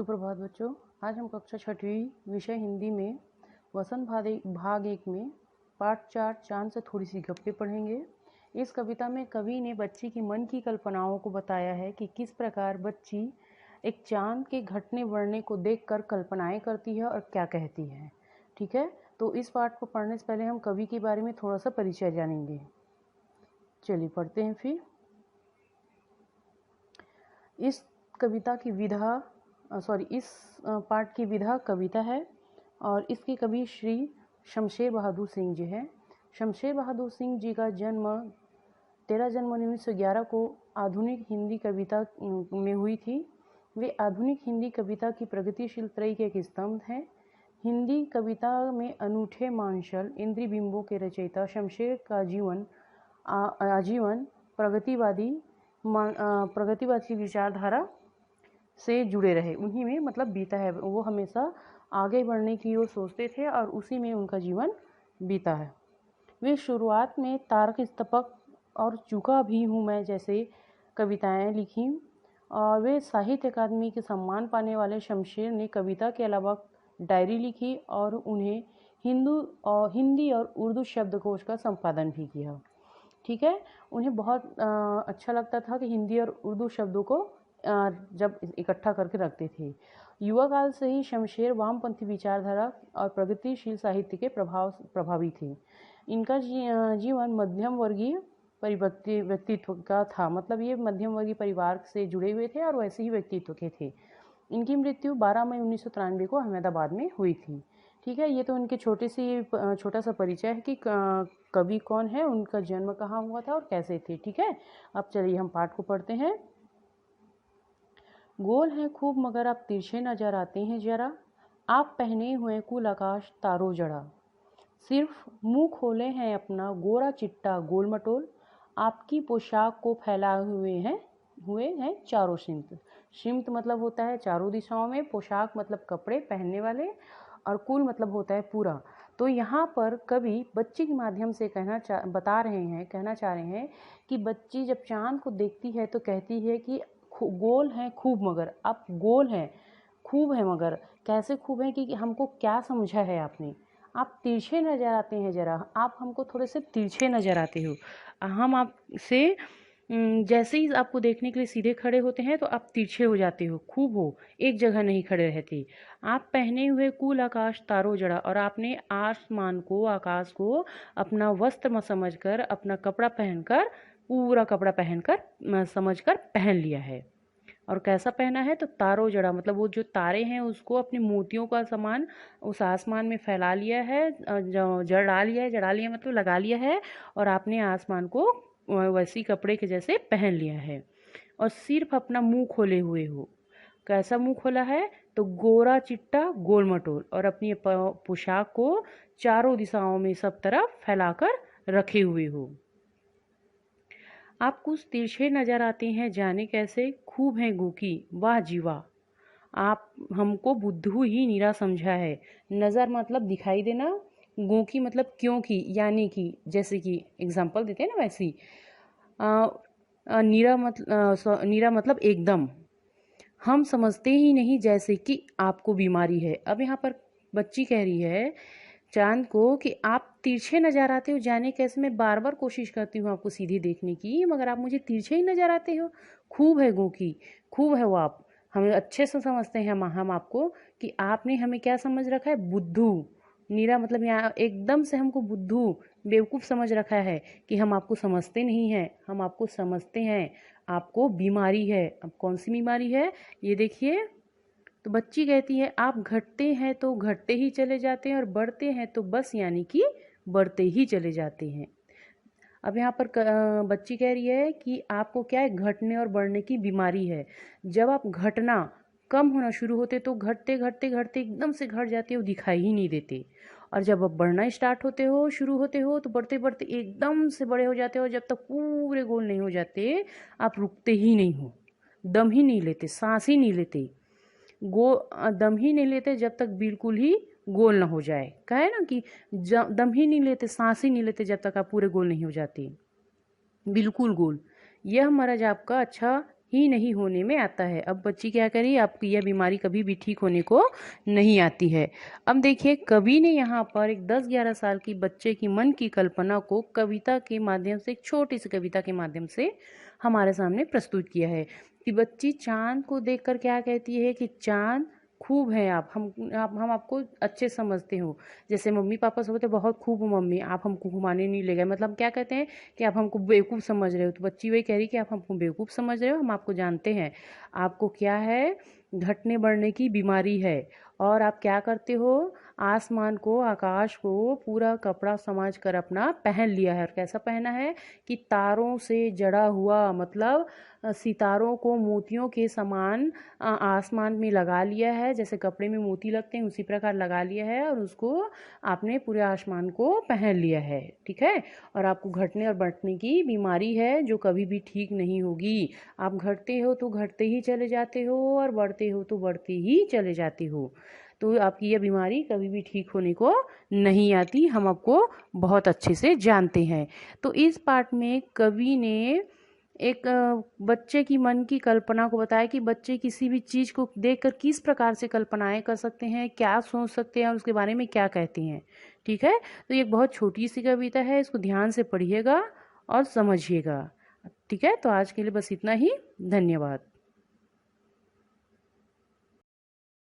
सुप्रभात बच्चों। आज हम कक्षा छठवीं विषय हिंदी में वसंत भाग 1 में पाठ 4 चांद से थोड़ी सी गप्पे पढ़ेंगे। इस कविता में कवि ने बच्ची की मन की कल्पनाओं को बताया है कि किस प्रकार बच्ची एक चांद के घटने बढ़ने को देखकर कल्पनाएं करती है और क्या कहती है। ठीक है, तो इस पाठ को पढ़ने से पहले हम कवि के बारे में थोड़ा सा परिचय जानेंगे। चलिए पढ़ते हैं। फिर इस कविता की विधा इस पाठ की विधा कविता है और इसके कवि श्री शमशेर बहादुर सिंह जी हैं। शमशेर बहादुर सिंह जी का जन्म 13 जनवरी 1911 को आधुनिक हिंदी कविता में हुई थी। वे आधुनिक हिंदी कविता की प्रगतिशील त्रयी के एक स्तंभ हैं। हिंदी कविता में अनूठे मांसल इंद्रिय बिंबों के रचयिता शमशेर का जीवन आजीवन प्रगतिवादी विचारधारा से जुड़े रहे। उन्हीं में मतलब बीता है। वो हमेशा आगे बढ़ने की ओर सोचते थे और उसी में उनका जीवन बीता है। वे शुरुआत में तारक स्तपक और चूका भी हूँ मैं जैसे कविताएं लिखी और वे साहित्य अकादमी के सम्मान पाने वाले शमशेर ने कविता के अलावा डायरी लिखी और उन्हें हिंदी और उर्दू शब्दकोश का संपादन भी किया। ठीक है, उन्हें बहुत अच्छा लगता था कि हिंदी और उर्दू शब्दों को जब इकट्ठा करके रखते थे। युवा काल से ही शमशेर वामपंथी विचारधारा और प्रगतिशील साहित्य के प्रभावी थे। इनका जीवन मध्यम वर्गीय व्यक्तित्व का था। मतलब ये मध्यम वर्गीय परिवार से जुड़े हुए थे और वैसे ही व्यक्तित्व के थे। इनकी मृत्यु 12 मई 1993 को अहमदाबाद में हुई थी। ठीक है, ये तो उनके छोटा सा परिचय है कि कवि कौन है, उनका जन्म कहाँ हुआ था और कैसे थे। ठीक है, अब चलिए हम पाठ को पढ़ते हैं। गोल हैं खूब मगर आप तिरछे नजर आते हैं जरा, आप पहने हुए कुल आकाश तारों जड़ा, सिर्फ मुंह खोले हैं अपना गोरा चिट्टा गोल मटोल, आपकी पोशाक को फैलाए हुए हैं चारों सिमत। सिमत मतलब होता है चारों दिशाओं में, पोशाक मतलब कपड़े पहनने वाले और कुल मतलब होता है पूरा। तो यहाँ पर कवि बच्ची के माध्यम से कहना चाह रहे हैं कि बच्ची जब चांद को देखती है तो कहती है कि गोल हैं खूब मगर आप गोल हैं खूब है मगर कैसे खूब है कि हमको क्या समझा है आपने। आप तिरछे नजर आते हैं जरा, आप हमको थोड़े से तिरछे नजर आते हो। हम आपसे जैसे ही आपको देखने के लिए सीधे खड़े होते हैं तो आप तिरछे हो जाते हो, खूब हो, एक जगह नहीं खड़े रहते। आप पहने हुए कुल आकाश तारों जड़ा और आपने आसमान को आकाश को अपना वस्त्र समझकर अपना कपड़ा पहनकर पूरा कपड़ा पहनकर समझकर पहन लिया है। और कैसा पहना है तो तारों जड़ा मतलब वो जो तारे हैं उसको अपने मोतियों का समान उस आसमान में फैला लिया है, जड़ा लिया मतलब लगा लिया है और आपने आसमान को वैसी कपड़े के जैसे पहन लिया है और सिर्फ अपना मुंह खोले हुए हो। कैसा मुंह खोला है तो गोरा चिट्टा गोल मटोल और अपनी पोशाक को चारों दिशाओं में सब तरफ फैलाकर रखे हुए हो। आप कुछ तिरछे नजर आते हैं जाने कैसे, खूब हैं गोकी वाह जीवा, आप हमको बुद्धू ही नीरा समझा है। नज़र मतलब दिखाई देना, गोकी मतलब क्योंकि यानी कि जैसे कि एग्जाम्पल देते हैं ना वैसी। नीरा मतलब एकदम, हम समझते ही नहीं जैसे कि आपको बीमारी है। अब यहाँ पर बच्ची कह रही है चांद को कि आप तिरछे नजर आते हो जाने कैसे, मैं बार बार कोशिश करती हूँ आपको सीधे देखने की मगर आप मुझे तिरछे ही नजर आते हो। खूब है गोकी, खूब है वो, आप हमें अच्छे से समझते हैं हम आपको कि आपने हमें क्या समझ रखा है, बुद्धू। नीरा मतलब यहाँ एकदम से हमको बुद्धू बेवकूफ़ समझ रखा है कि हम आपको समझते नहीं हैं। हम आपको समझते हैं, आपको बीमारी है। अब कौन सी बीमारी है ये देखिए। तो बच्ची कहती है आप घटते हैं तो घटते ही चले जाते हैं और बढ़ते हैं तो बस यानी कि बढ़ते ही चले जाते हैं। अब यहाँ पर बच्ची कह रही है कि आपको क्या है, घटने और बढ़ने की बीमारी है। जब आप घटना कम होना शुरू होते तो घटते घटते घटते एकदम से घट जाते हो, दिखाई ही नहीं देते। और जब आप बढ़ना स्टार्ट शुरू होते हो तो बढ़ते बढ़ते एकदम से बड़े हो जाते हो। जब तक पूरे गोल नहीं हो जाते आप रुकते ही नहीं हो, दम ही नहीं लेते, सांस ही नहीं लेते, दम ही नहीं लेते जब तक बिल्कुल ही गोल ना हो जाए। कहे ना कि दम ही नहीं लेते, सांस ही नहीं लेते जब तक आप पूरे गोल नहीं हो जाते, बिल्कुल गोल। यह मर्ज आपका अच्छा ही नहीं होने में आता है। अब बच्ची क्या करी, आपकी यह बीमारी कभी भी ठीक होने को नहीं आती है। अब देखिए कवि ने यहाँ पर एक 10-11 साल की बच्चे की मन की कल्पना को कविता के माध्यम से, एक छोटी सी कविता के माध्यम से हमारे सामने प्रस्तुत किया है कि बच्ची चांद को देखकर क्या कहती है कि चांद खूब है आप, हम आपको अच्छे समझते हो। जैसे मम्मी पापा सब बोलते बहुत खूब हो मम्मी, आप हमको घुमाने नहीं ले गए, मतलब क्या कहते हैं कि आप हमको बेवकूफ़ समझ रहे हो। तो बच्ची वही कह रही कि आप हमको बेवकूफ़ समझ रहे हो, हम आपको जानते हैं। आपको क्या है, घटने बढ़ने की बीमारी है। और आप क्या करते हो, आसमान को, आकाश को पूरा कपड़ा समझ कर अपना पहन लिया है। और कैसा पहना है कि तारों से जड़ा हुआ, मतलब सितारों को मोतियों के समान आसमान में लगा लिया है। जैसे कपड़े में मोती लगते हैं उसी प्रकार लगा लिया है, और उसको आपने पूरे आसमान को पहन लिया है। ठीक है। और आपको घटने और बढ़ने की बीमारी है जो कभी भी ठीक नहीं होगी। आप घटते हो तो घटते ही चले जाते हो, और बढ़ते हो तो बढ़ते ही चले जाते हो। तो आपकी यह बीमारी कभी भी ठीक होने को नहीं आती, हम आपको बहुत अच्छे से जानते हैं। तो इस पार्ट में कवि ने एक बच्चे की मन की कल्पना को बताया कि बच्चे किसी भी चीज़ को देखकर किस प्रकार से कल्पनाएं कर सकते हैं, क्या सोच सकते हैं और उसके बारे में क्या कहते हैं। ठीक है। तो ये एक बहुत छोटी सी कविता है, इसको ध्यान से पढ़िएगा और समझिएगा। ठीक है। तो आज के लिए बस इतना ही। धन्यवाद।